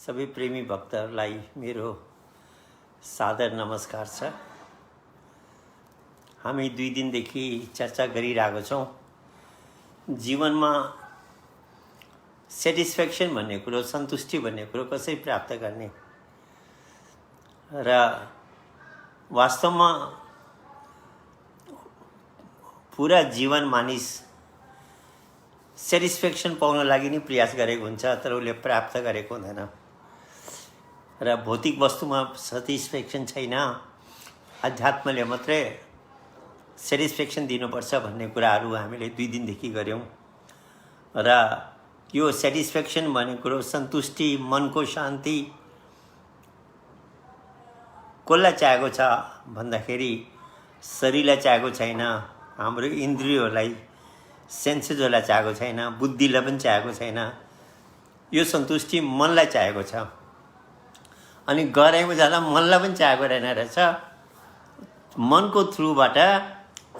सबै प्रेमी भक्तहरूलाई मेरो सादर नमस्कार छ। हामी 2 दिनदेखि चर्चा गरिरहेको छौँ जीवनमा सेटिस्फ्याक्सन भन्ने कुरो, सन्तुष्टि भन्ने कुरो कसरी प्राप्त गर्ने र वास्तवमा पुरा जीवन मानिस सेटिस्फ्याक्सन पाउन लागि नै प्रयास गरेको हुन्छ, तर उसले प्राप्त गरेको हुँदैन र भौतिक वस्तुमा सेटिस्फ्याक्सन छैन। अध्यात्मले मात्रै सेटिस्फ्याक्सन दिनुपर्छ भन्ने कुराहरू हामीले 2 दिनदेखि गऱ्यौँ र यो सेटिस्फ्याक्सन भन्ने कुरो, सन्तुष्टि, मनको शान्ति कसलाई चाहेको छ भन्दाखेरि शरीरलाई चाहेको छैन, हाम्रो इन्द्रियहरूलाई, सेन्सेसहरूलाई चाहेको छैन, बुद्धिलाई पनि चाहेको छैन। यो सन्तुष्टि मनलाई चाहेको छ अनि गराइमा जाँदा मनलाई पनि चाहेको रहेन रहेछ। मनको थ्रुबाट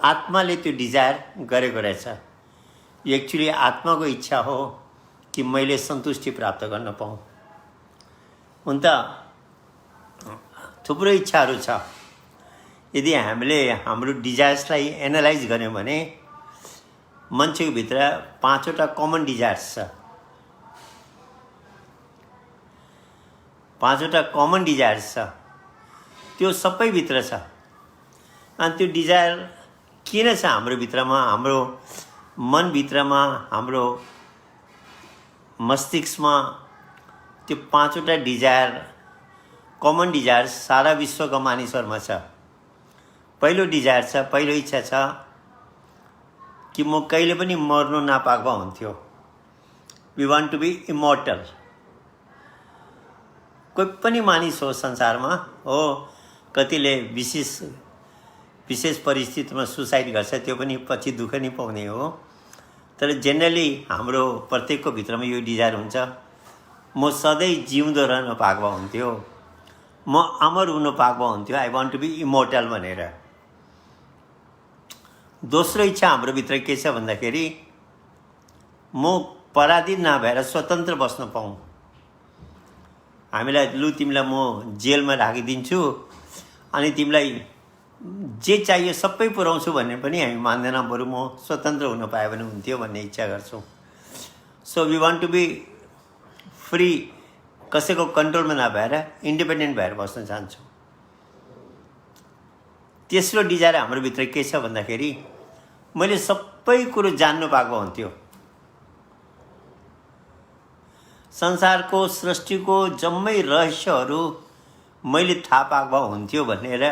आत्माले त्यो डिजायर गरेको रहेछ। यो एक्चुअली आत्माको इच्छा हो कि मैले सन्तुष्टि प्राप्त गर्न पाऊँ। हुन त थुप्रो इच्छाहरू छ। यदि हामीले हाम्रो डिजायर्सलाई एनालाइज गर्यौँ भने मान्छेको भित्र 5वटा कमन डिजायर्स छ। 5वटा कमन डिजायर्स छ, त्यो सबै भित्र छ। अनि त्यो डिजायर किन छ हाम्रो भित्रमा, हाम्रो मनभित्रमा, हाम्रो मस्तिष्कमा? त्यो 5वटा डिजायर, कमन डिजायर सारा विश्वका मानिसहरूमा छ। पहिलो डिजायर छ, पहिलो इच्छा छ कि म कहिले पनि मर्नु नपाएको हुन्थ्यो। We want to be immortal. कोही पनि मानिस हो संसारमा हो, कतिले विशेष परिस्थितिमा सुसाइड गर्छ, त्यो पनि पछि दुःख नि पाउने हो। तर जेनरली हाम्रो प्रत्येकको भित्रमा यो डिजायर हुन्छ, म सधैँ जिउँदो रहन पाएको हुन्थ्यो, म अमर हुन पाएको हुन्थ्यो, I want to be immortal भनेर। दोस्रो इच्छा हाम्रो भित्र के छ भन्दाखेरि म पराधीन नभएर स्वतन्त्र बस्न पाऊँ। हामीलाई लु तिमीलाई म जेलमा राखिदिन्छु अनि तिमीलाई जे चाहियो सबै पुऱ्याउँछु भन्ने पनि हामी मान्दैनौँ, बरु म स्वतन्त्र हुन पाएँ भने हुन्थ्यो भन्ने इच्छा गर्छौँ। So we want to be free, कसैको कन्ट्रोलमा नभएर इन्डिपेन्डेन्ट भएर बस्न चाहन्छौँ। तेस्रो डिजायर हाम्रो भित्र के छ भन्दाखेरि मैले सबै कुरो जान्नु पाएको हुन्थ्यो, संसारको सृष्टिको जम्मै रहस्यहरू मैले थाहा पाएको हुन्थ्यो भनेर।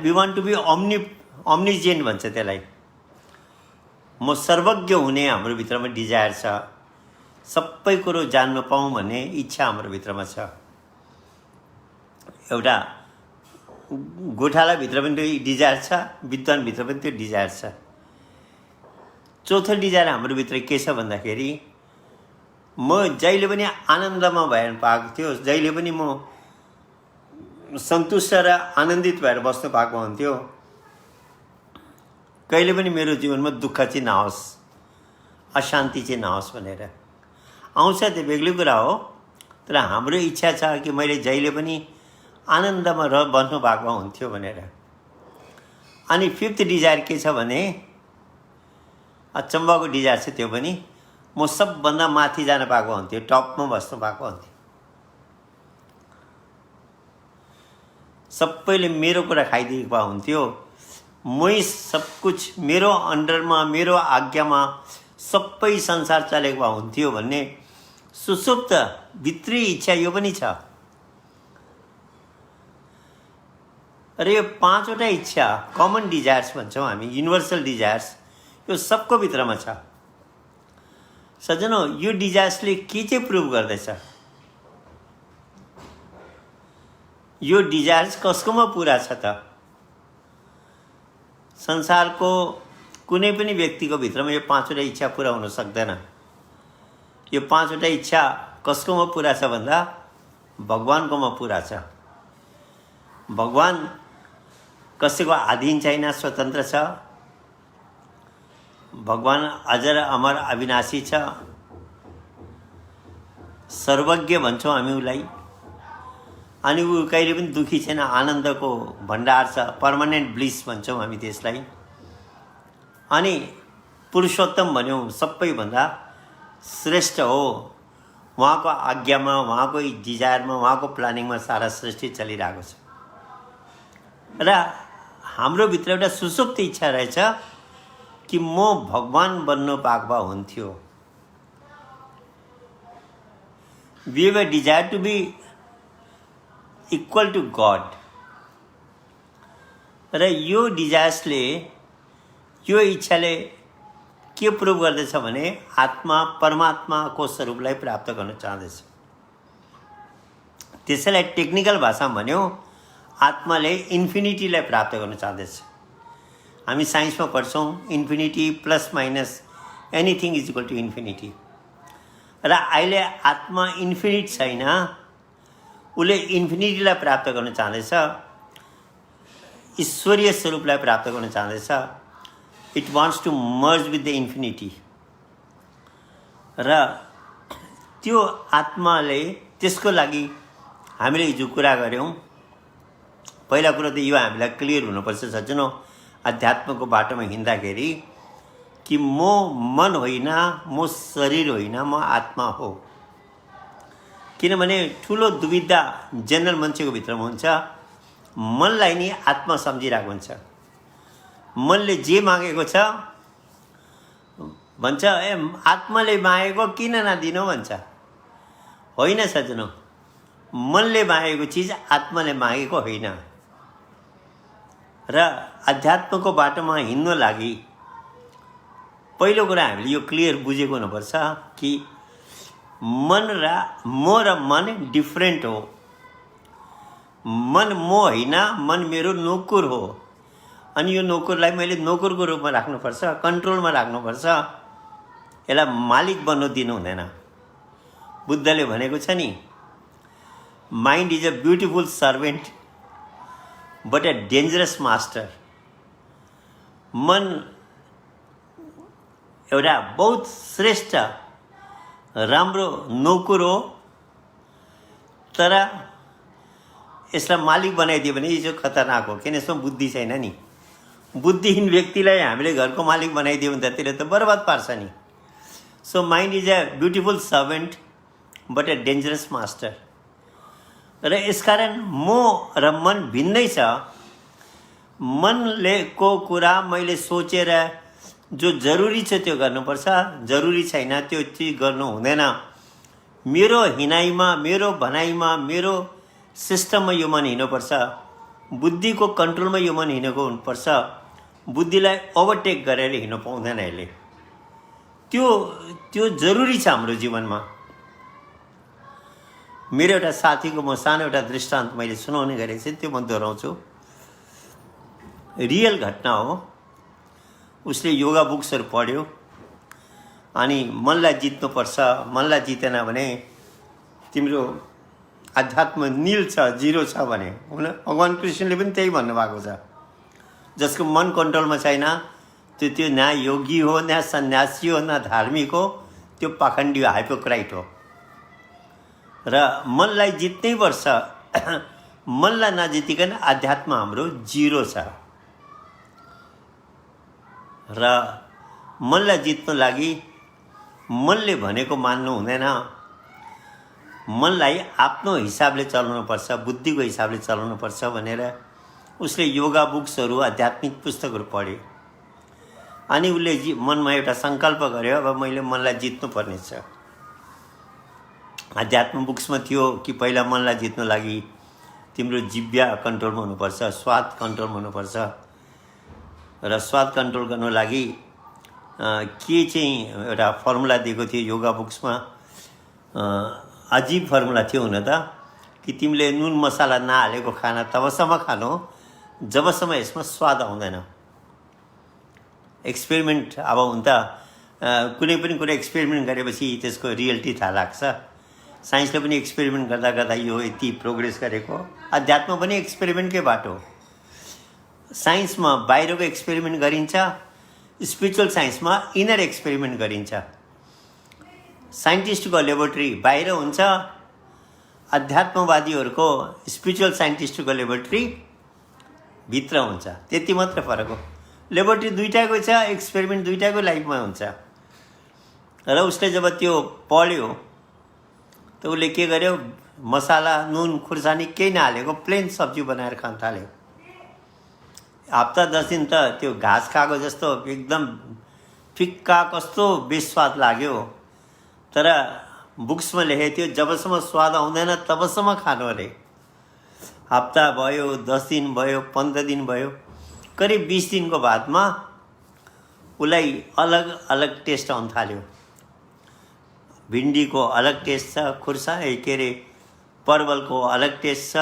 वी वान्ट टु बी ओम्निजेन्ट भन्छ त्यसलाई। म सर्वज्ञ हुने हाम्रो भित्रमा डिजायर छ, सबै कुरो जान्न पाऊँ भन्ने इच्छा हाम्रो भित्रमा छ। एउटा गोठालाभित्र पनि त्यो डिजायर छ, विद्वानभित्र पनि त्यो डिजायर छ। चौथो डिजायर हाम्रो भित्र के छ भन्दाखेरि म जहिले पनि आनन्दमा भएर पाएको थियो, जहिले पनि म सन्तुष्ट र आनन्दित भएर बस्नु पाएको हुन्थ्यो, कहिले पनि मेरो जीवनमा दुःख चाहिँ नहोस्, अशान्ति चाहिँ नहोस् भनेर। आउँछ त्यो बेग्लै कुरा हो, तर हाम्रो इच्छा छ कि मैले जहिले पनि आनन्दमा बस्नु भएको हुन्थ्यो भनेर। अनि 5th डिजायर के छ भने अचम्मको डिजायर छ, त्यो पनि म सबभन्दा माथि जान पाएको हुन्थ्यो, टपमा बस्नु पाएको हुन्थ्यो। सबैले मेरो कुरा खाइदिएको हुन्थ्यो, मै सब कुछ मेरो अन्डरमा, मेरो आज्ञामा सबै संसार चलेको हुन्थ्यो भन्ने सुसुप्त भित्री इच्छा यो पनि छ। र यो 5वटा इच्छा, कमन डिजायर्स भन्छौँ हामी, युनिभर्सल डिजायर्स, यो सबको भित्रमा छ। सज्जनों, यो डिजायर्सले के चाहिँ प्रुभ गर्दैछ? यो डिजायर्स कसकोमा पुरा छ त? संसारको कुनै पनि व्यक्तिको भित्रमा यो 5वटा इच्छा पुरा हुन सक्दैन। यो 5वटा इच्छा कसकोमा पुरा छ भन्दा भगवान्कोमा पुरा छ। भगवान कसैको अधीन छैन, स्वतन्त्र छ। भगवान अजर अमर अविनाशी छ। सर्वज्ञ भन्छौँ हामी उसलाई। अनि ऊ कहिले पनि दुःखी छैन, आनन्दको भण्डार छ, पर्मानेन्ट ब्लिस भन्छौँ हामी त्यसलाई। अनि पुरुषोत्तम भन्यौँ, सबैभन्दा श्रेष्ठ हो। उहाँको आज्ञामा, उहाँको डिजायरमा, उहाँको प्लानिङमा सारा सृष्टि चलिरहेको छ। र हाम्रो भित्र एउटा सुसुप्त इच्छा रहेछ कि म भगवान बन्नु पाएको भए हुन्थ्यो। We have a desire to be equal to God. र यो डिजायर्सले, यो इच्छाले के प्रुभ गर्दैछ भने आत्मा परमात्माको स्वरूपलाई प्राप्त गर्न चाहँदैछ। त्यसैलाई टेक्निकल भाषामा भन्यो, आत्माले इन्फिनिटीलाई प्राप्त गर्न चाहँदैछ। हामी साइन्समा पढ्छौँ infinity plus minus anything is equal to infinity. र अहिले आत्मा इन्फिनिट छैन, उसले इन्फिनिटीलाई प्राप्त गर्न चाहँदैछ, ईश्वरीय स्वरूपलाई प्राप्त गर्न चाहँदैछ। It wants to merge with the infinity. र त्यो आत्माले, त्यसको लागि हामीले हिजो कुरा गऱ्यौँ। पहिला कुरो त यो हामीलाई क्लियर हुनुपर्छ सज्जनौ, अध्यात्मको बाटोमा हिँड्दाखेरि, कि म मन होइन, म शरीर होइन, म आत्मा हो। किनभने ठुलो दुविधा जनरल मान्छेको भित्रमा हुन्छ। मनलाई नि आत्मा सम्झिरहेको हुन्छ। मनले जे मागेको छ भन्छ, ए आत्माले मागेको किन नदिनु भन्छ। होइन सज्जनौ, मनले मागेको चिज आत्माले मागेको होइन। र अध्यात्मको बाटोमा हिँड्नु लागि पहिलो कुरा हामीले यो क्लियर बुझेको हुनुपर्छ कि मन र मन डिफ्रेन्ट हो। मन म होइन, मन मेरो नोकर हो। अनि यो नोकरलाई मैले नोकरको रूपमा राख्नुपर्छ, कन्ट्रोलमा राख्नुपर्छ, यसलाई मालिक बन्नु दिनु हुँदैन। बुद्धले भनेको छ नि, mind is a beautiful servant but a dangerous master. मन एउटा बहुत श्रेष्ठ राम्रो नोकर हो, तर यसलाई मालिक बनाइदियो भने यो खतरनाक हो। किन यसमा बुद्धि छैन नि। बुद्धिहीन व्यक्तिलाई हामीले घरको मालिक बनाइदियो भने त त्यसले त बर्बाद पार्छ नि। So mind is a beautiful servant but a dangerous master. र यसकारण म र मन भिन्नै छ। मनले को कुरा मैले सोचेर जो जरुरी छ त्यो गर्नुपर्छ, जरुरी छैन त्यो चिज गर्नु हुँदैन। मेरो हिँडाइमा, मेरो भनाइमा, मेरो सिस्टममा यो मन हिँड्नुपर्छ। बुद्धिको कन्ट्रोलमा यो मन हिँडेको हुनुपर्छ। बुद्धिलाई ओभरटेक गरेर हिँड्नु पाउँदैन यसले। त्यो जरुरी छ हाम्रो जीवनमा। मेरो एउटा साथीको म सानो एउटा दृष्टान्त मैले सुनाउने गरेको छु, त्यो म दोहोऱ्याउँछु। रियल घटना हो। उसले योगा बुक्सहरू पढ्यो अनि मनलाई जित्नुपर्छ, मनलाई जितेन भने तिम्रो अध्यात्म नील छ, जिरो छ भने। भगवान् कृष्णले पनि त्यही भन्नुभएको छ। जसको मन कन्ट्रोलमा छैन त्यो न योगी हो, न सन्यासी हो, न धार्मिक हो, त्यो पाखण्डी हो, हाइपोक्राइट हो। र मनलाई जित्नै पर्छ। मनलाई नजितिकन अध्यात्म हाम्रो जिरो छ। र मनलाई जित्नु लागि मनले भनेको मान्नु हुँदैन। मनलाई आफ्नो हिसाबले चलाउनुपर्छ, बुद्धिको हिसाबले चलाउनुपर्छ भनेर उसले योगा बुक्सहरू, आध्यात्मिक पुस्तकहरू पढ्यो। अनि उसले मनमा एउटा सङ्कल्प गर्यो, अब मैले मनलाई जित्नुपर्ने छ। आध्यात्म बुक्समा थियो कि पहिला मनलाई जित्नु लागि तिम्रो जिब्या कन्ट्रोलमा हुनुपर्छ, स्वाद कन्ट्रोलमा हुनुपर्छ। र स्वाद कन्ट्रोल गर्नु लागि के चाहिँ एउटा फर्मुला दिएको थियो योगा बुक्समा। अजीब फर्मुला थियो हुन त, कि तिमीले नुन मसाला नहालेको खाना तबसम्म खानु जबसम्म यसमा स्वाद आउँदैन। एक्सपेरिमेन्ट अब हुन त कुनै पनि कुरा एक्सपेरिमेन्ट गरेपछि त्यसको रियलिटी थाहा लाग्छ। साइन्सले पनि एक्सपेरिमेन्ट गर्दा गर्दा यो यति प्रोग्रेस गरेको। अध्यात्म पनि एक्सपेरिमेन्टकै बाटो। साइन्समा बाहिरको एक्सपेरिमेन्ट गरिन्छ, स्पिरिचुअल साइन्समा इनर एक्सपेरिमेन्ट गरिन्छ। साइन्टिस्टको लेबोरेटरी बाहिर हुन्छ, अध्यात्मवादीहरूको स्पिरिचुअल साइन्टिस्टको लेबोरेटरी भित्र हुन्छ। त्यति मात्र फरक हो। लेबोरेटरी दुईटाको छ, एक्सपेरिमेन्ट दुईटाको लाइफमा हुन्छ। र उसले जब त्यो पढ्यो त उसले के गर्यो, मसाला नुन खुर्सानी केही नहालेको प्लेन सब्जी बनाएर खान थाल्यो। हप्ता 10 दिन त त्यो घाँस खाएको जस्तो एकदम फिक्का कस्तो बेस्वाद लाग्यो। तर बुक्समा लेखेको थियो जबसम्म स्वाद आउँदैन तबसम्म खानु अरे। हप्ता भयो, 10 दिन भयो, 15 दिन भयो, करिब 20 दिनको बादमा उसलाई अलग अलग टेस्ट आउन थाल्यो। भिन्डीको अलग टेस्ट छ, के अरे परवलको अलग टेस्ट छ,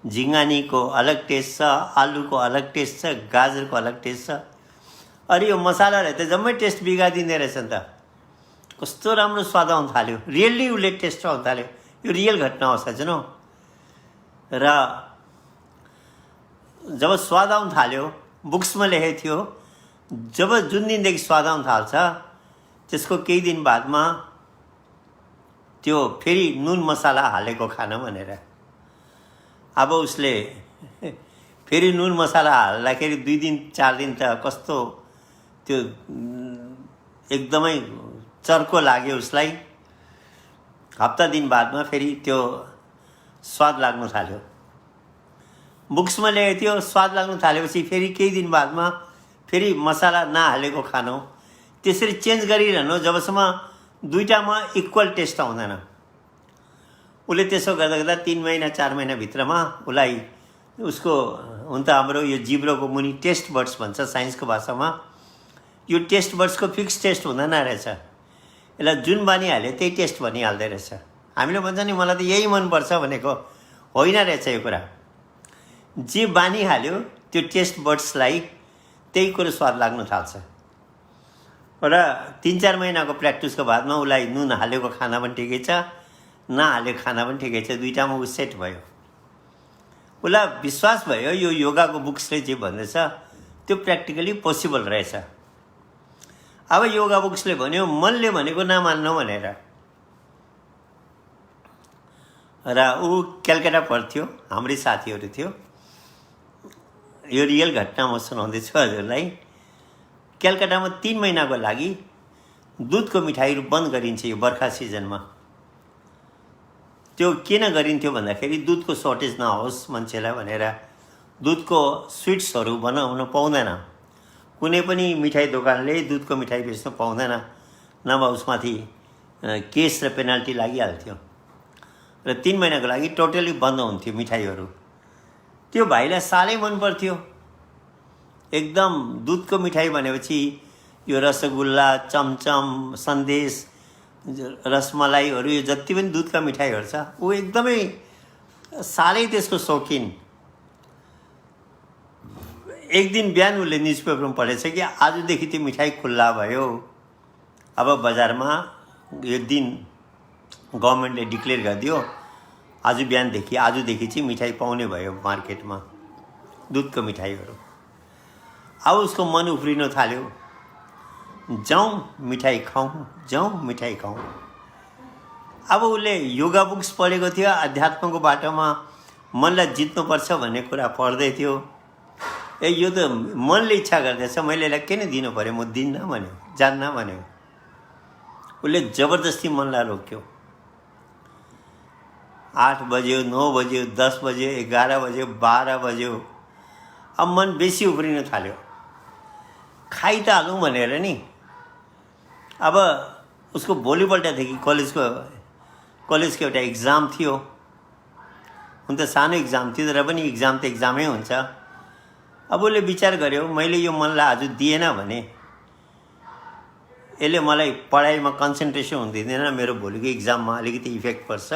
झिङ्गानीको अलग टेस्ट छ, आलुको अलग टेस्ट छ, गाजरको अलग टेस्ट छ। अरे यो मसालाले त जम्मै टेस्ट बिगारिदिँदो रहेछ नि त। कस्तो राम्रो स्वाद आउन थाल्यो, रियल्ली उसले टेस्ट आउन थाल्यो। यो रियल घटना हो साँच्चै हो। र जब स्वाद आउन थाल्यो, बुक्समा लेखेको थियो जब जुन दिनदेखि स्वाद आउन थाल्छ त्यसको केही दिन बादमा त्यो फेरि नुन मसाला हालेको खाना भनेर। अब उसले फेरि नुन मसाला हाल्दाखेरि 2 दिन 4 दिन त कस्तो त्यो एकदमै चर्को लाग्यो उसलाई। हप्ता दिन बादमा फेरि त्यो स्वाद लाग्न थाल्यो। बुक्समा लेखेको थियो स्वाद लाग्न थालेपछि फेरि केही दिन बादमा फेरि मसाला नहालेको खानु, त्यसरी चेन्ज गरिरहनु जबसम्म दुईटामा इक्वल टेस्ट आउँदैन। उसले त्यसो गर्दा गर्दा 3 महिना 4 महिनाभित्रमा उसलाई उसको हुन त हाम्रो यो जिब्रोको मुनि टेस्ट बर्ड्स भन्छ साइन्सको भाषामा, यो टेस्ट बर्ड्सको फिक्स टेस्ट हुँदैन रहेछ। यसलाई जुन बानिहाल्यो त्यही टेस्ट भनिहाल्दो रहेछ। हामीले भन्छ नि मलाई त यही मनपर्छ भनेको होइन रहेछ यो कुरा। जे बानिहाल्यो त्यो टेस्ट बर्ड्सलाई त्यही कुरो स्वाद लाग्न थाल्छ। र 3-4 महिनाको प्र्याक्टिसको बादमा उसलाई नुन हालेको खाना पनि ठिकै छ, नहालेको खाना पनि ठिकै छ, दुईटामा ऊ सेट भयो। उसलाई विश्वास भयो यो योगाको बुक्सले जे भन्दैछ त्यो प्र्याक्टिकली पोसिबल रहेछ। अब योगा बुक्सले भन्यो मनले भनेको नमान्नु भनेर। र ऊ कलकत्ता पढ्थ्यो, हाम्रै साथीहरू थियो। यो रियल घटना म सुनाउँदैछु हजुरलाई। कलकत्तामा 3 महिनाको लागि दुधको मिठाईहरू बन्द गरिन्छ यो बर्खा सिजनमा। त्यो किन गरिन्थ्यो भन्दाखेरि दुधको सर्टेज नहोस् मान्छेलाई भनेर। दुधको स्विट्सहरू बनाउन पाउँदैन, कुनै पनि मिठाई दोकानले दुधको मिठाई बेच्न पाउँदैन, नभए उसमाथि केस र पेनाल्टी लागिहाल्थ्यो। र 3 महिनाको लागि टोटली बन्द हुन्थ्यो मिठाईहरू। त्यो भाइलाई साह्रै मन पर्थ्यो एकदम दुधको मिठाई भनेपछि यो रसगुल्ला, चमचम, सन्देश, रसमलाईहरू यो जति पनि दुधका मिठाईहरू छ ऊ एकदमै साह्रै त्यसको शौकिन। एक दिन बिहान उसले न्युज पेपरमा पढेछ कि आजदेखि त्यो मिठाई खुल्ला भयो। अब बजारमा यो दिन गभर्मेन्टले डिक्लेयर गरिदियो आजदेखि चाहिँ मिठाई पाउने भयो मार्केटमा, दुधको मिठाईहरू। अब उसको मन उफ्रिन थाल्यो, जाउँ मिठाई खाउँ, जाउँ मिठाई खाउँ। अब उसले योगा बुक्स पढेको थियो, अध्यात्मको बाटोमा मनलाई जित्नुपर्छ भन्ने कुरा पढ्दै थियो। यो त मनले इच्छा गर्दैछ, मैले यसलाई किन दिनु पऱ्यो, म दिन्न भन्यो, जान्न भन्यो। उसले जबरजस्ती मनलाई रोक्यो। 8 बज्यो, 9 बज्यो, 10 बज्यो, 11 बज्यो, 12 बज्यो। अब मन बेसी उफ्रिन थाल्यो। खाइ त हालौँ भनेर नि। अब उसको भोलिपल्टदेखि कलेजको एउटा इक्जाम थियो। हुन त सानो इक्जाम थियो तर पनि इक्जाम त इक्जामै हुन्छ। अब उसले विचार गर्यो मैले यो मनलाई आज दिएन भने यसले मलाई पढाइमा कन्सन्ट्रेसन हुन दिँदैन, मेरो भोलिको इक्जाममा अलिकति इफेक्ट पर्छ।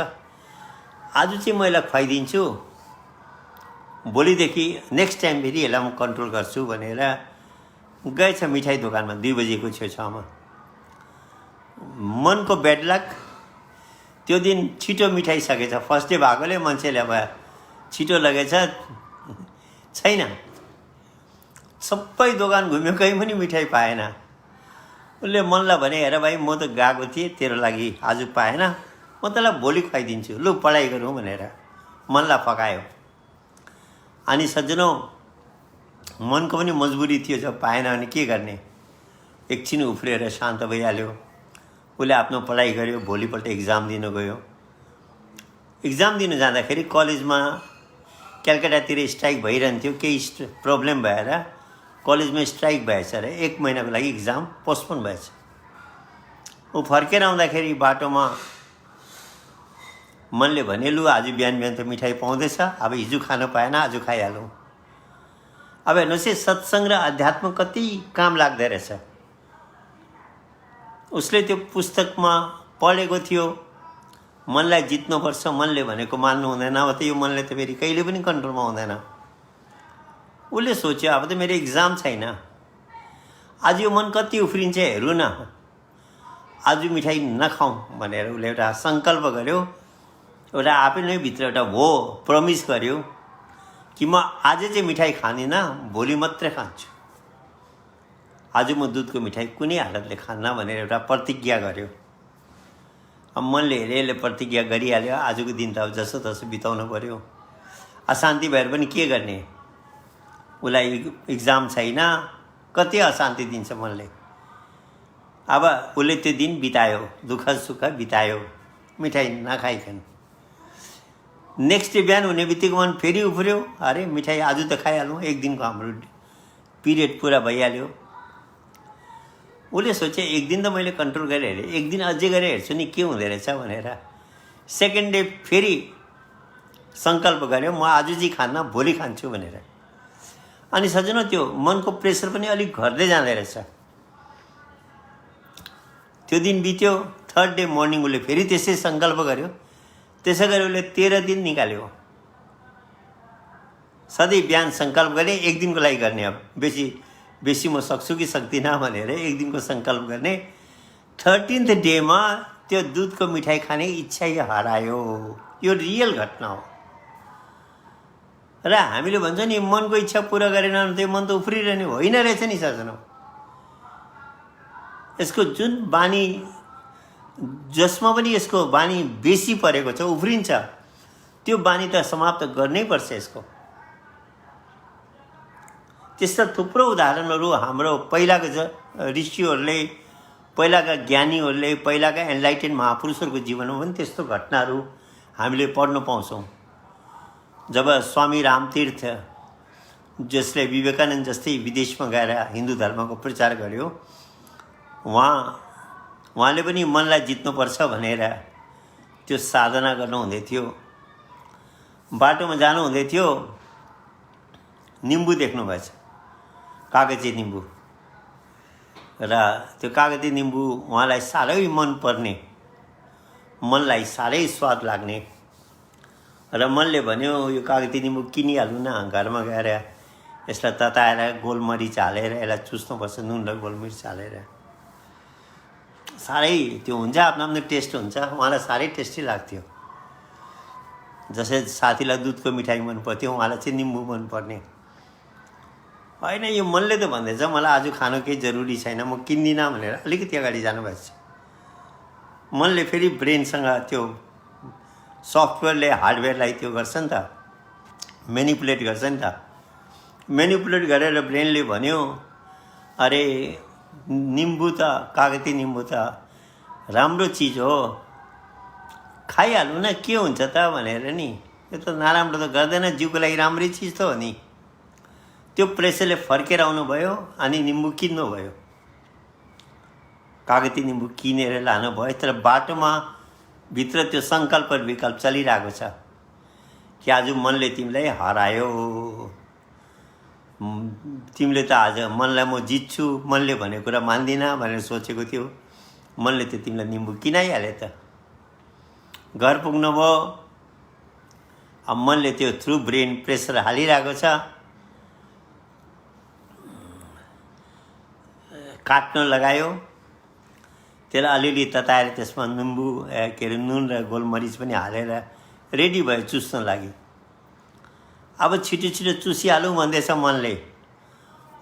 आज चाहिँ म यसलाई खुवाइदिन्छु, भोलिदेखि नेक्स्ट टाइम फेरि यसलाई म कन्ट्रोल गर्छु भनेर गएछ मिठाई दोकानमा 2 बजेको छेउछाउमा। मनको ब्याड लक, त्यो दिन छिटो मिठाई सकेछ। फर्स्ट डे भएकोले मान्छेले अब छिटो लगेछ, छैन। सबै दोकान घुम्यो, कहीँ पनि मिठाई पाएन। उसले मनलाई भने हेर भाइ म त गएको थिएँ तेरो लागि आज पाएन, म तँलाई भोलि खुवाइदिन्छु, लु पढाइ गरौँ भनेर मनलाई फकायो। अनि सज्जनौँ मनको पनि मजबुरी थियो, जब पाएन भने के गर्ने, एकछिन उफ्रिएर शान्त भइहाल्यो। उसले आफ्नो पढाइ गर्यो, भोलिपल्ट इक्जाम दिन गयो। इक्जाम दिन जाँदाखेरि कलेजमा कलकत्तातिर स्ट्राइक भइरहन्थ्यो, केही प्रब्लम भएर कलेजमा स्ट्राइक भएछ र 1 महिनाको लागि इक्जाम पोस्टपोन भएछ। ऊ फर्केर आउँदाखेरि बाटोमा मनले भने लु आज बिहान बिहान त मिठाई पाउँदैछ, अब हिजो खान पाएन आज खाइहालौँ। अब हेर्नुहोस् है, सत्सङ्ग र अध्यात्म कति काम लाग्दो रहेछ। उसले त्यो पुस्तकमा पढेको थियो, मनलाई जित्नुपर्छ, मनले भनेको मान्नु हुँदैन, अब त यो मनले त फेरि कहिले पनि कन्ट्रोलमा हुँदैन। उसले सोच्यो अब त मेरो इक्जाम छैन, आज यो मन कति उफ्रिन्छ हेरौँ न, आज मिठाई नखाउँ भनेर उसले एउटा सङ्कल्प गर्यो। एउटा आफै नै भित्र एउटा हो प्रमिस गर्यो कि म आज चाहिँ मिठाई खाँदिनँ, भोलि मात्रै खान्छु, आज म दुधको मिठाई कुनै हालतले खान्न भनेर एउटा प्रतिज्ञा गर्यो। अब मनले हेरेले प्रतिज्ञा गरिहाल्यो, आजको दिन त अब जसो तसो बिताउनु पर्यो। अशान्ति भएर पनि के गर्ने, उसलाई इक्जाम छैन, कति अशान्ति दिन्छ मनले। अब उसले त्यो दिन बितायो, दुःख सुख बितायो, मिठाई नखाइकन। नेक्स्ट डे बिहान हुने बित्तिकै मन फेरि उफ्रियो, अरे मिठाई आज त खाइहालौँ, एक दिनको हाम्रो पिरियड पुरा भइहाल्यो। उसले सोचे एक दिन त मैले कन्ट्रोल गरेर हेरेँ, एक दिन अझै गरेर हेर्छु नि के हुँदो रहेछ भनेर। सेकेन्ड डे फेरि सङ्कल्प गर्यो, म आज चाहिँ खान्न, भोलि खान्छु भनेर। अनि सज्जनौ त्यो मनको प्रेसर पनि अलिक घट्दै जाँदो रहेछ। त्यो दिन बित्यो, थर्ड डे मर्निङ उसले फेरि त्यसै सङ्कल्प गर्यो। त्यसै गरी उसले 13 दिन निकाल्यो। सधैँ बिहान सङ्कल्प गर्ने, एक दिनको लागि गर्ने, अब बेसी म सक्छु कि सक्दिनँ भनेर एक दिनको सङ्कल्प गर्ने। 13th डेमा त्यो दुधको मिठाई खाने इच्छा हरायो। यो रियल घटना हो। र हामीले भन्छौँ नि मनको इच्छा पुरा गरेन भने त्यो मन त उफ्रिरहने होइन रहेछ नि सज्जनौ। यसको जुन बानी, जसमा पनि यसको बानी बेसी परेको छ, उफ्रिन्छ, त्यो बानी त समाप्त गर्नै पर्छ यसको। त्यस्ता थुप्रो उदाहरणहरू हाम्रो पहिलाको ऋषिहरूले, पहिलाका ज्ञानीहरूले, पहिलाका एनलाइटेन महापुरुषहरूको जीवनमा पनि त्यस्तो घटनाहरू हामीले पढ्न पाउँछौँ। जब स्वामी रामतीर्थ, जसले विवेकानन्द जस्तै विदेशमा गएर हिन्दू धर्मको प्रचार गर्यो, उहाँले पनि मनलाई जित्नुपर्छ भनेर त्यो साधना गर्नुहुँदै थियो। बाटोमा जानुहुँदै थियो, निम्बु देख्नुभएछ, कागजी निम्बु। र त्यो कागजी निम्बु उहाँलाई साह्रै मनपर्ने, मनलाई साह्रै स्वाद लाग्ने। र मनले भन्यो यो कागती निम्बु किनिहाल्नु न, घरमा गएर यसलाई तताएर गोलमरिच हालेर यसलाई चुस्नुपर्छ, नुन र गोलमरिच हालेर। साह्रै त्यो हुन्छ, आफ्नो आफ्नो टेस्ट हुन्छ। उहाँलाई साह्रै टेस्टी लाग्थ्यो। जसै साथीलाई दुधको मिठाई मन पर्थ्यो, उहाँलाई चाहिँ निम्बु मनपर्ने। होइन यो मनले त भन्दैछ मलाई आज खानु केही जरुरी छैन, म किन्दिनँ भनेर अलिकति अगाडि जानुभएछ। मनले फेरि ब्रेनसँग त्यो सफ्टवेयरले हार्डवेयरलाई त्यो गर्छ नि त, मेनिपुलेट गर्छ नि त। मेनिपुलेट गरेर ब्रेनले भन्यो अरे निम्बु त, कागती निम्बु त राम्रो चिज हो, खाइहाल्नु न, के हुन्छ त भनेर नि, यो त नराम्रो त गर्दैन, जिउको लागि राम्रै चिज त हो नि। त्यो प्रेसरले फर्केर आउनुभयो अनि निम्बु किन्नुभयो, कागती निम्बु किनेर लानुभयो। तर बाटोमा भित्र त्यो सङ्कल्प विकल्प चलिरहेको छ कि आज मनले तिमीलाई हरायो, तिमीले त आज मनलाई म जित्छु, मनले भनेको कुरा मान्दिनँ भनेर सोचेको थियो, मनले त तिमीलाई निम्बु किनाइहाले त। घर पुग्नुभयो, अब मनले त्यो थ्रु ब्रेन प्रेसर हालिरहेको छ, काट्न लगायो, त्यसलाई अलिअलि तताएर त्यसमा निम्बु के अरे नुन र गोलमरिच पनि हालेर रेडी भयो चुस्न लागि। अब छिटो छिटो चुसिहालौँ भन्दैछ मनले।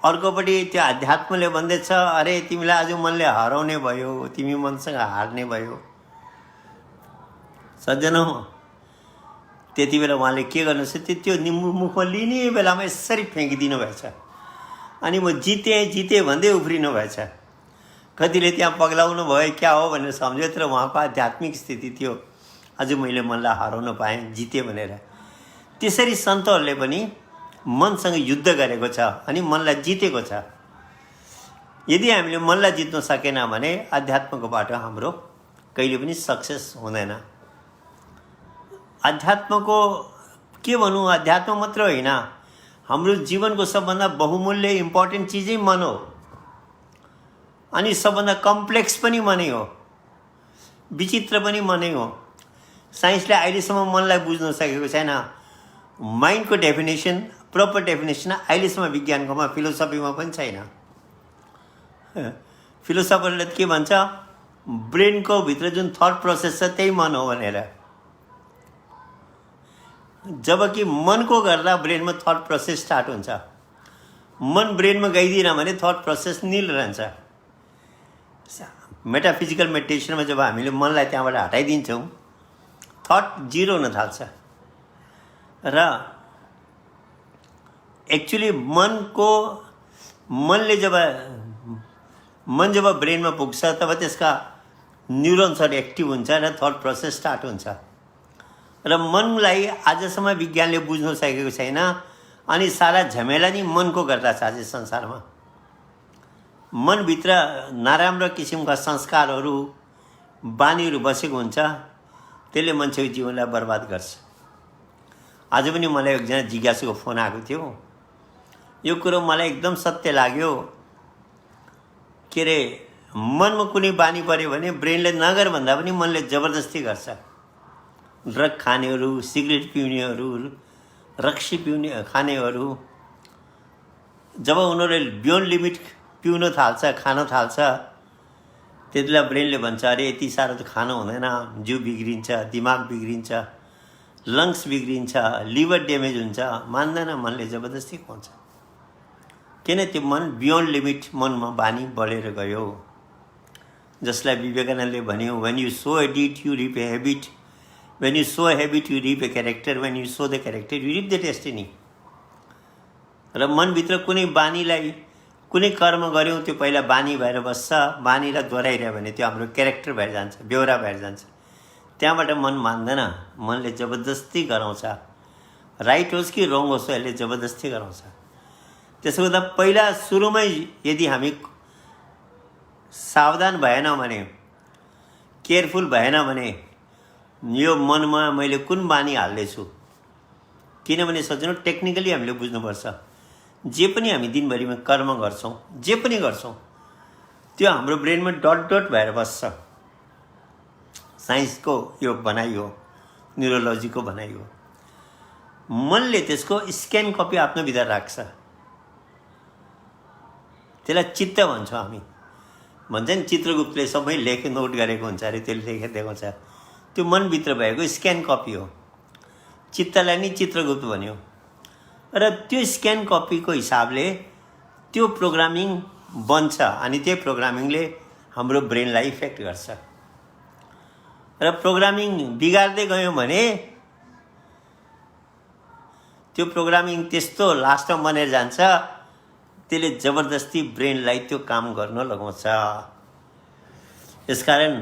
अर्कोपट्टि त्यो अध्यात्मले भन्दैछ अरे तिमीलाई आज मनले हराउने भयो, तिमी मनसँग हार्ने भयो। सज्जनौ, त्यति बेला उहाँले के गर्नुहोस्, त्यो मुखमा लिने बेलामा यसरी फ्याँकिदिनु भएछ। अनि म जितेँ भन्दै उफ्रिनु भएछ। कतिले त्यहाँ पग्लाउनु भयो क्या हो भनेर सम्झ्यो, तर उहाँको आध्यात्मिक स्थिति थियो आज मैले मनलाई हराउन पाएँ, जितेँ भनेर। त्यसरी सन्तहरूले पनि मनसँग युद्ध गरेको छ अनि मनलाई जितेको छ। यदि हामीले मनलाई जित्न सकेन भने अध्यात्मको बाटो हाम्रो कहिले पनि सक्सेस हुँदैन। अध्यात्मको के भनौँ, अध्यात्म मात्र होइन, हाम्रो जीवनको सबभन्दा बहुमूल्य इम्पोर्टेन्ट चिजै मन हो। अनि सबभन्दा कम्प्लेक्स पनि मनै हो, विचित्र पनि मनै हो। साइन्सले अहिलेसम्म मनलाई बुझ्न सकेको छैन। माइन्डको डेफिनेसन, प्रपर डेफिनेसन अहिलेसम्म विज्ञानकोमा, फिलोसफीमा पनि छैन। फिलोसफरले के भन्छ, ब्रेनको भित्र जुन थट प्रोसेस छ त्यही मन हो भनेर। जबकि मनको गर्दा ब्रेनमा थट प्रोसेस स्टार्ट हुन्छ। मन ब्रेनमा गइदिन भने थट प्रोसेस निल रहन्छ। मेटाफिजिकल मेडिटेसनमा जब हामीले मनलाई त्यहाँबाट हटाइदिन्छौँ, थट जिरो हुन थाल्छ। र एक्चुअली मन जब ब्रेनमा पुग्छ तब त्यसका न्युरोन्सहरू एक्टिभ हुन्छ र थट प्रोसेस स्टार्ट हुन्छ। र मनलाई आजसम्म विज्ञानले बुझ्न सकेको छैन। अनि सारा झमेला नि मनको गर्दा छ। आज संसारमा मनभित्र नराम्रो किसिमका संस्कारहरू, बानीहरू बसेको हुन्छ, त्यसले मान्छेको जीवनलाई बर्बाद गर्छ। आज पनि मलाई एकजना जिज्ञासुको फोन आएको थियो। यो कुरो मलाई एकदम सत्य लाग्यो। के अरे, मनमा कुनै बानी पऱ्यो भने ब्रेनले नगर भन्दा पनि मनले जबरजस्ती गर्छ। ड्रग खानेहरू, सिगरेट पिउनेहरू, रक्सी खानेहरू जब उनीहरूले बियोन्ड लिमिट पिउन थाल्छ, खान थाल्छ, त्यति बेला ब्रेनले भन्छ अरे यति साह्रो त खानु हुँदैन, जिउ बिग्रिन्छ, दिमाग बिग्रिन्छ, लङ्स बिग्रिन्छ, लिभर ड्यामेज हुन्छ। मान्दैन, मनले जबरजस्ती खुवाउँछ। किन त्यो मन बियोन्ड लिमिट मनमा बानी बढेर गयो। जसलाई विवेकानन्दले भन्यो, when you sow a deed you reap a habit, when you sow a habit you reap a character, when you sow the character you reap the destiny. र मनभित्र कुनै बानीलाई, कुनै कर्म गऱ्यौँ त्यो पहिला बानी भएर बस्छ। बानीलाई दोहोऱ्याइरह्यो भने त्यो हाम्रो क्यारेक्टर भएर जान्छ, बेहोरा भएर जान्छ। त्यहाँबाट मन मान्दैन, मनले जबरजस्ती गराउँछ। राइट होस् कि रङ होस्, यसले जबरजस्ती गराउँछ। त्यसो गर्दा पहिला सुरुमै यदि हामी सावधान भएन भने, केयरफुल भएन भने, यो मनमा मैले कुन बानी हाल्दैछु। किनभने सोच्नु, टेक्निकली हामीले बुझ्नुपर्छ, जे पनि हामी दिनभरिमा कर्म गर्छौँ, जे पनि गर्छौँ, त्यो हाम्रो ब्रेनमा डट डट भएर बस्छ। साइन्सको यो भनाइ हो, न्युरोलोजीको भनाइ हो। मनले त्यसको स्क्यान कपी आफ्नो भित्र राख्छ। त्यसलाई चित्त भन्छौँ हामी। भन्छ नि चित्रगुप्तले सबै नोट गरेको हुन्छ अरे, त्यसले लेखेर देखाउँछ। त्यो मनभित्र भएको स्क्यान कपी हो। चित्तलाई नि चित्रगुप्त भन्यो। र त्यो स्क्यान कपीको हिसाबले त्यो प्रोग्रामिङ बन्छ अनि त्यो प्रोग्रामिङले हाम्रो ब्रेनलाई इफेक्ट गर्छ। र प्रोग्रामिङ बिगार्दै गयौँ भने त्यो प्रोग्रामिङ त्यस्तो लास्टमा बनेर जान्छ, त्यसले जबरजस्ती ब्रेनलाई त्यो काम गर्न लगाउँछ। यसकारण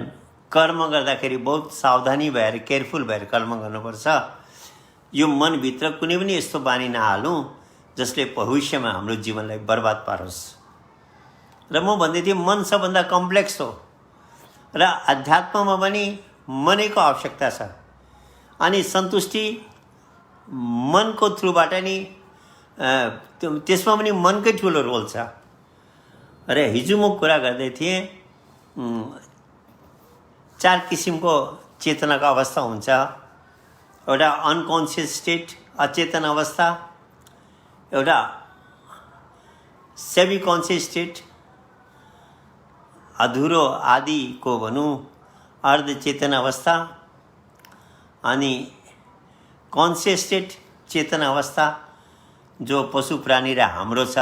कर्म गर्दाखेरि बहुत सावधानी भएर, केयरफुल भएर कर्म गर्नुपर्छ। यो मनभित्र कुनै पनि यस्तो बानी नहालौँ जसले भविष्यमा हाम्रो जीवनलाई बर्बाद पारोस्। र म भन्दै थिएँ, मन सबभन्दा कम्प्लेक्स हो र अध्यात्ममा पनि मनैको आवश्यकता छ। अनि सन्तुष्टि मनको थ्रुबाट नि, त्यसमा पनि मनकै ठुलो रोल छ। र हिजो म कुरा गर्दै थिएँ, 4 किसिमको चेतनाको अवस्था हुन्छ। एउटा अनकन्सियस स्टेट, अचेतन अवस्था, एउटा सेमी कन्सियस स्टेट, अधुरो आदिको भनौँ अर्धचेतन अवस्था, अनि कन्सियस स्टेट चेतन अवस्था जो पशु प्राणी र हाम्रो छ।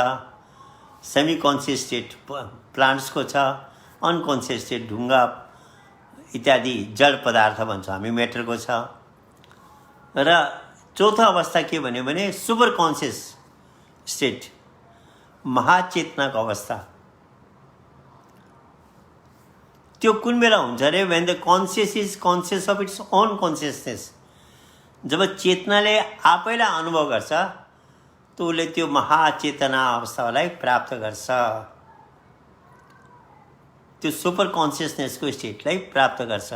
सेमी कन्सियस स्टेट प्लान्ट्सको छ, अनकन्सियस स्टेट ढुङ्गा इत्यादि जड पदार्थ भन्छौँ हामी मेटरको छ। र चौथो अवस्था के भन्यो भने सुपर कन्सियस स्टेट, महाचेतनाको अवस्था। त्यो कुन बेला हुन्छ अरे? When the conscious is conscious of its own consciousness. जब चेतनाले आफैलाई अनुभव गर्छ तो उसले त्यो महाचेतना अवस्थालाई प्राप्त गर्छ, त्यो सुपर कन्सियसनेसको स्टेटलाई प्राप्त गर्छ।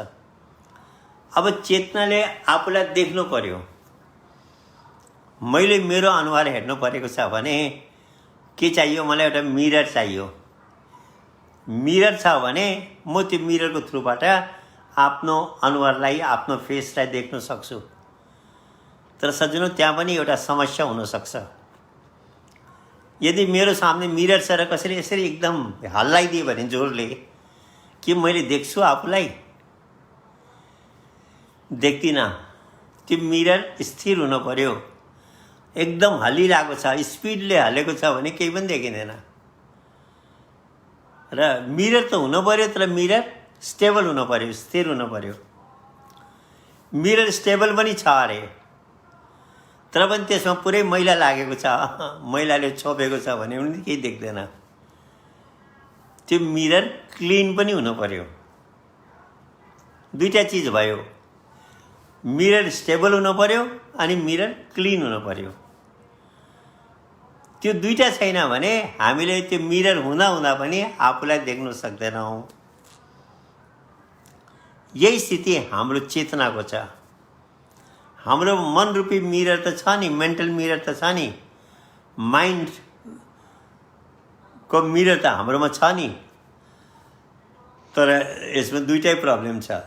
अब चेतनाले आफूलाई देख्नु पर्यो। मैले मेरो अनुहार हेर्नु परेको छ भने के चाहियो? मलाई एउटा मिरर चाहियो। मिरर छ भने म त्यो मिररको थ्रुबाट आफ्नो अनुहारलाई, आफ्नो फेसलाई देख्न सक्छु। तर सज्जनों, त्यहाँ पनि एउटा समस्या हुनसक्छ। यदि मेरो सामने मिरर छ र कसैले यसरी एकदम हल्लाइदियो भने जोरले, के मैले देख्छु आफूलाई? देख्दिनँ। त्यो मिरर स्थिर हुनु पर्यो। एकदम हल्लिरहेको छ, स्पिडले हल्लेको छ भने केही पनि देखिँदैन। र मिरर त हुनु पर्यो, तर मिरर स्टेबल हुनु पर्यो, स्थिर हुनु पर्यो। मिरर स्टेबल पनि छ अरे, तर पनि त्यसमा पुरै मैला लागेको छ, मैलाले छोपेको छ भने पनि केही देख्दैन। त्यो मिरर क्लिन पनि हुनु पर्यो। दुईटा चिज भयो, मिरर स्टेबल हुनु पर्यो अनि मिरर क्लिन हुनु पर्यो। त्यो दुईटा छैन भने हामीले त्यो मिरर हुँदा हुँदा पनि आफूलाई देख्न सक्दैनौँ। यही स्थिति हाम्रो चेतनाको छ। हाम्रो मन रूपी मिरर त छ नि, मेन्टल मिरर त छ नि, माइन्ड को मिरर त हाम्रोमा छ नि। तर यसमा दुईटै प्रब्लम छ।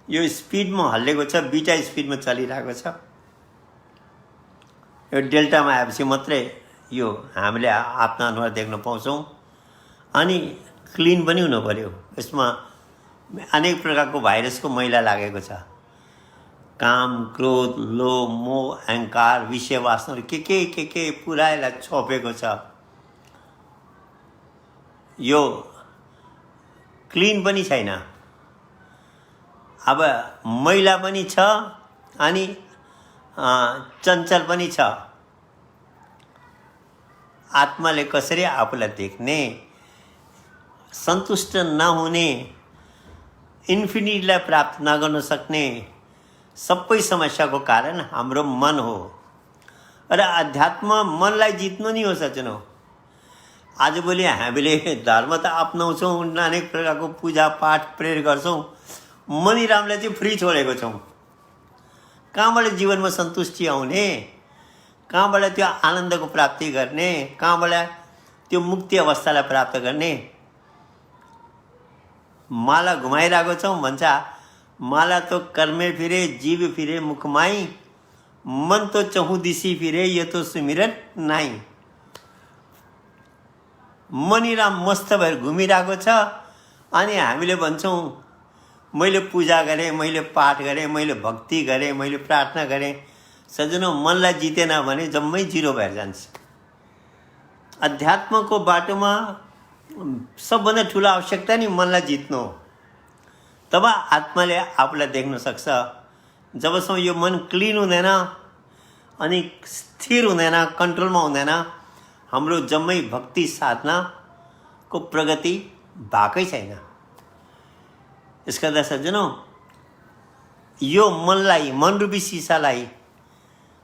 यो स्पिडमा हल्लेको छ, बीटा स्पिडमा चलिरहेको छ। यो डेल्टामा आएपछि मात्रै यो हामीले आफ्नो अनुहार देख्न पाउँछौँ। अनि क्लिन पनि हुनु पर्यो। यसमा अनेक प्रकारको भाइरसको मैला लागेको छ। काम, क्रोध, लोभ, मोह, अहङ्कार, विषय वासनाहरू के पुरा यसलाई छोपेको छ। यो क्लिन पनि छैन। अब मैला पनि छ अनि चञ्चल पनि छ। आत्माले कसरी आफूलाई देख्ने, सन्तुष्ट नहुने, इन्फिनिटीलाई प्राप्त नगर्न सक्ने सबै समस्याको कारण हाम्रो मन हो। र अध्यात्म मनलाई जित्नु नि हो सज्जनौ। आजभोलि हामीले धर्म त अपनाउँछौँ, अनेक प्रकारको पूजा पाठ प्रेयर गर्छौँ, मनिरामलाई चाहिँ फ्री छोडेको छौँ। कहाँबाट जीवनमा सन्तुष्टि आउने, कहाँबाट त्यो आनन्दको प्राप्ति गर्ने, कहाँबाट त्यो मुक्ति अवस्थालाई प्राप्त गर्ने? माला घुमाइरहेको छौँ भन्छ, माला तो कर्मे फिरे, जीव फिरे मुखमाई, मन तो चहुदिशी फिरे, यो तो सुमिरन नाई। मनिराम मस्त भएर घुमिरहेको छ अनि हामीले भन्छौँ मैले पूजा गरेँ, मैले पाठ गरेँ, मैले भक्ति गरेँ, मैले प्रार्थना गरेँ। सज्जनौ, मनलाई जितेन भने जम्मै जिरो भएर जान्छ। अध्यात्मको बाटोमा सबभन्दा ठुलो आवश्यकता नि मनलाई जित्नु। तब आत्माले आफूलाई देख्न सक्छ। जबसम्म यो मन क्लिन हुँदैन अनि स्थिर हुँदैन, कन्ट्रोलमा हुँदैन, हाम्रो जम्मै भक्ति साधनाको प्रगति भएकै छैन। यसका सज्जनौ, यो मनलाई, मनरूपी सिसालाई,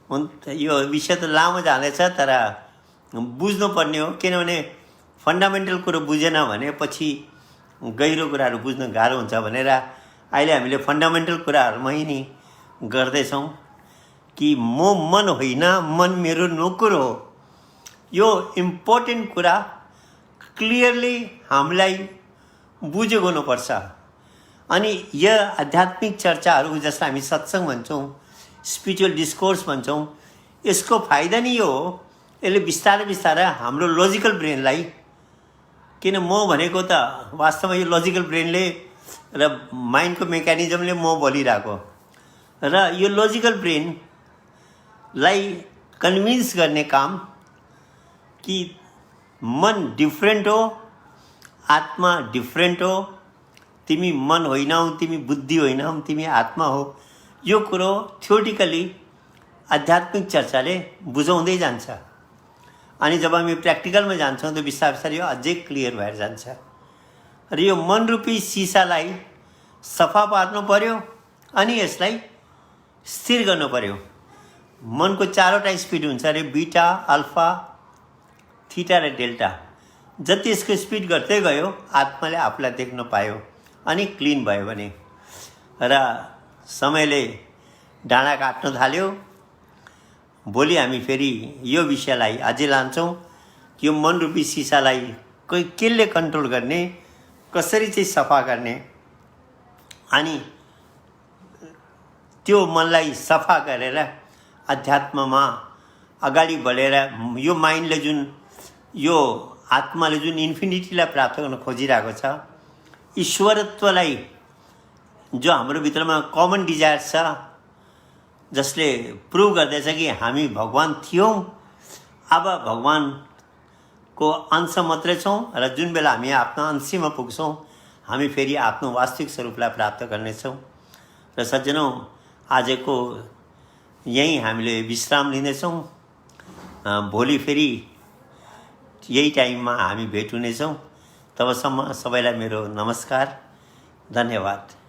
यो विषय त लामो जाँदैछ तर बुझ्नुपर्ने हो। किनभने फन्डामेन्टल कुरो बुझेन भने पछि गहिरो कुराहरू बुझ्न गाह्रो हुन्छ भनेर अहिले हामीले फन्डामेन्टल कुराहरूमै नि गर्दैछौँ कि म मन होइन, मन मेरो नोकर हो। यो इम्पोर्टेन्ट कुरा क्लियरली हामीलाई बुझेको हुनुपर्छ। अनि यो आध्यात्मिक चर्चाहरू जसलाई हामी सत्सङ्ग भन्छौँ, स्पिरिचुअल डिस्कोर्स भन्छौँ, यसको फाइदा नि यो हो, यसले बिस्तारै बिस्तारै हाम्रो लजिकल ब्रेनलाई, किन म भनेको त वास्तवमा यो लजिकल ब्रेनले र माइन्डको मेकानिजमले म बोलिरहेको, र यो लजिकल ब्रेनलाई कन्भिन्स गर्ने काम कि मन डिफ्रेन्ट हो, आत्मा डिफ्रेन्ट हो। तिमी मन होइनौ, तिमी बुद्धि होइनौ, तिमी आत्मा हो। यो कुरो थ्योरिटिकली आध्यात्मिक चर्चाले बुझाउँदै जान्छ। अनि जब हामी प्र्याक्टिकलमा जान्छौँ त बिस्तारै बिस्तारै यो अझै क्लियर भएर जान्छ। र यो मनरूपी सिसालाई सफा पार्नु पर्यो अनि यसलाई स्थिर गर्नु पर्यो। मनको चारवटा स्पिड हुन्छ अरे, बीटा, अल्फा, थीटा र डेल्टा। जति यसको स्पिड घट्दै गयो आत्माले आफूलाई देख्न पायो अनि क्लिन भयो भने। र समयले डाँडा काट्न थाल्यो। भोलि हामी फेरि यो विषयलाई अझै लान्छौँ। यो मनरूपी सिसालाई केले कन्ट्रोल गर्ने, कसरी चाहिँ सफा गर्ने, अनि त्यो मनलाई सफा गरेर अध्यात्ममा अगाडि बढेर यो माइन्डले जुन, यो आत्माले जुन इन्फिनिटीलाई प्राप्त गर्न खोजिरहेको छ, ईश्वरत्वलाई जो हाम्रो भित्रमा कमन डिजायर छ, जसले प्रुभ गर्दैछ कि हामी भगवान थियौँ, अब भगवानको अंश मात्रै छौँ। र जुन बेला हामी आफ्नो अंशमा पुग्छौँ हामी फेरि आफ्नो वास्तविक स्वरूपलाई प्राप्त गर्नेछौँ। र सज्जनौँ, आजको यहीँ हामीले विश्राम लिनेछौँ। भोलि फेरि यही टाइममा हामी भेट हुनेछौँ। तबसम्म सबैलाई मेरो नमस्कार, धन्यवाद।